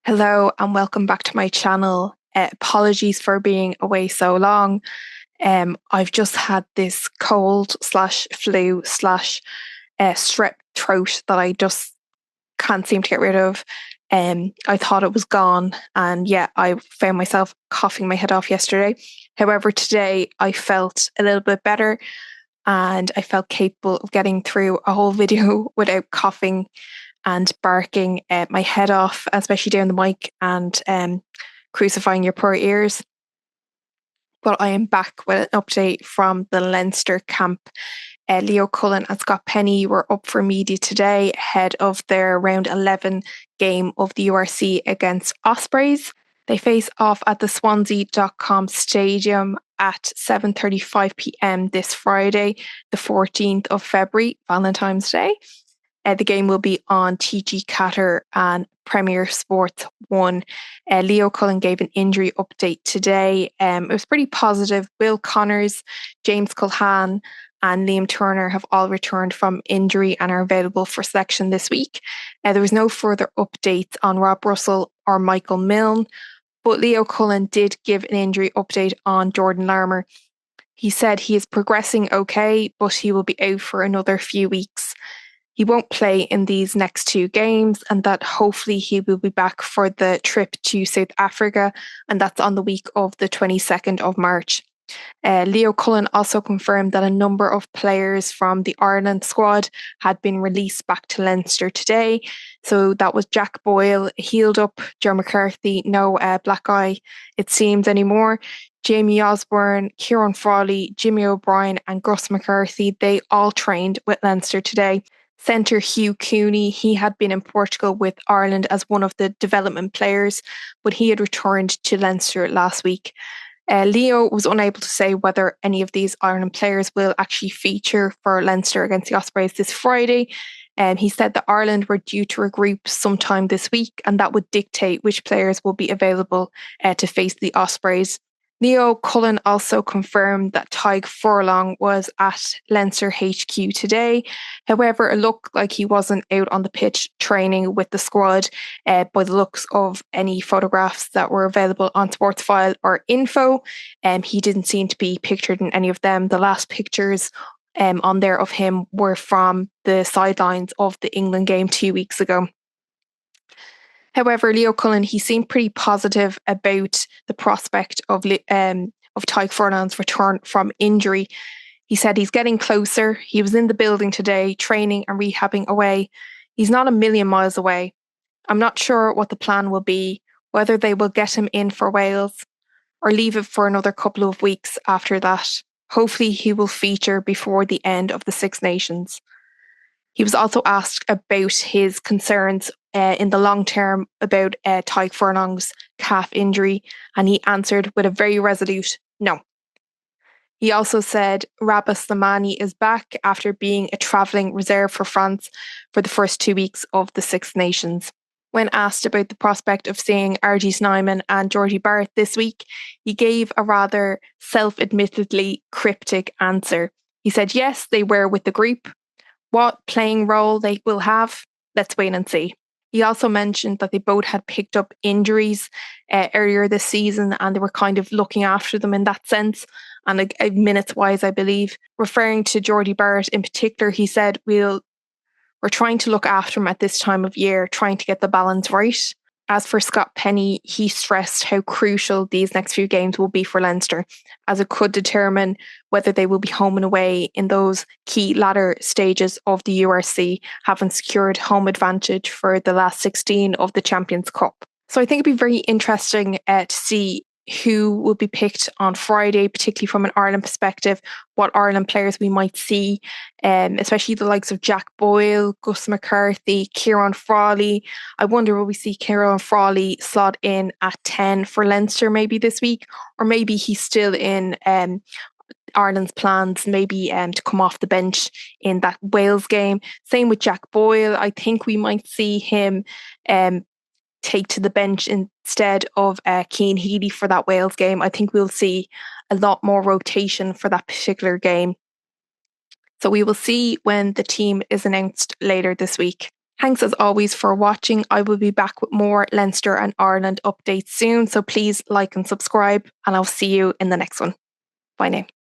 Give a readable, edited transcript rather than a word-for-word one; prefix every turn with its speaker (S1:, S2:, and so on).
S1: Hello and welcome back to my channel. Apologies for being away so long. I've just had this cold slash flu slash strep throat that I just can't seem to get rid of. I thought it was gone, and yeah, I found myself coughing my head off yesterday. However, today I felt a little bit better and I felt capable of getting through a whole video without coughing and barking my head off, especially down the mic and crucifying your poor ears. But I am back with an update from the Leinster camp. Leo Cullen and Scott Penny were up for media today ahead of their round 11 game of the URC against Ospreys. They face off at the Swansea.com stadium at 7:35 p.m. this Friday, the 14th of February, Valentine's Day. The game will be on TG Qatar and Premier Sports 1. Leo Cullen gave an injury update today. It was pretty positive. Will Connors, James Culhan, and Liam Turner have all returned from injury and are available for selection this week. There was no further updates on Rob Russell or Michael Milne, but Leo Cullen did give an injury update on Jordan Larmour. He said he is progressing okay, but he will be out for another few weeks. He won't play in these next two games, and that hopefully he will be back for the trip to South Africa, and that's on the week of the 22nd of March. Leo Cullen also confirmed that a number of players from the Ireland squad had been released back to Leinster today. So that was Jack Boyle, healed up, Joe McCarthy, no black eye, it seems, anymore. Jamie Osborne, Kieran Frawley, Jimmy O'Brien, and Gus McCarthy, they all trained with Leinster today. Centre Hugh Cooney, he had been in Portugal with Ireland as one of the development players, but he had returned to Leinster last week. Leo was unable to say whether any of these Ireland players will actually feature for Leinster against the Ospreys this Friday. He said that Ireland were due to regroup sometime this week, and that would dictate which players will be available to face the Ospreys. Leo Cullen also confirmed that Tadhg Furlong was at Leinster HQ today. However, it looked like he wasn't out on the pitch training with the squad by the looks of any photographs that were available on Sportsfile or Info. He didn't seem to be pictured in any of them. The last pictures on there of him were from the sidelines of the England game 2 weeks ago. However, Leo Cullen, he seemed pretty positive about the prospect of Tadhg Furlong's return from injury. He said he's getting closer. He was in the building today, training and rehabbing away. He's not a million miles away. I'm not sure what the plan will be, whether they will get him in for Wales or leave it for another couple of weeks after that. Hopefully he will feature before the end of the Six Nations. He was also asked about his concerns in the long term about Tadhg Furlong's calf injury, and he answered with a very resolute no. He also said Rabah Slimani is back after being a travelling reserve for France for the first 2 weeks of the Six Nations. When asked about the prospect of seeing R.G. Snyman and Geordie Barrett this week, he gave a rather self-admittedly cryptic answer. He said yes, they were with the group. What playing role they will have, let's wait and see. He also mentioned that they both had picked up injuries earlier this season and they were kind of looking after them in that sense, and minutes wise, I believe. Referring to Geordie Barrett in particular, he said, we're trying to look after him at this time of year, trying to get the balance right. As for Scott Penny, he stressed how crucial these next few games will be for Leinster, as it could determine whether they will be home and away in those key latter stages of the URC, having secured home advantage for the last 16 of the Champions Cup. So I think it'd be very interesting to see who will be picked on Friday, particularly from an Ireland perspective, what Ireland players we might see, especially the likes of Jack Boyle, Gus McCarthy, Kieran Frawley. I wonder will we see Kieran Frawley slot in at 10 for Leinster maybe this week, or maybe he's still in Ireland's plans maybe to come off the bench in that Wales game. Same with Jack Boyle. I think we might see him take to the bench instead of Cian Healy for that Wales game. I think we'll see a lot more rotation for that particular game. So we will see when the team is announced later this week. Thanks as always for watching. I will be back with more Leinster and Ireland updates soon. So please like and subscribe, and I'll see you in the next one. Bye now.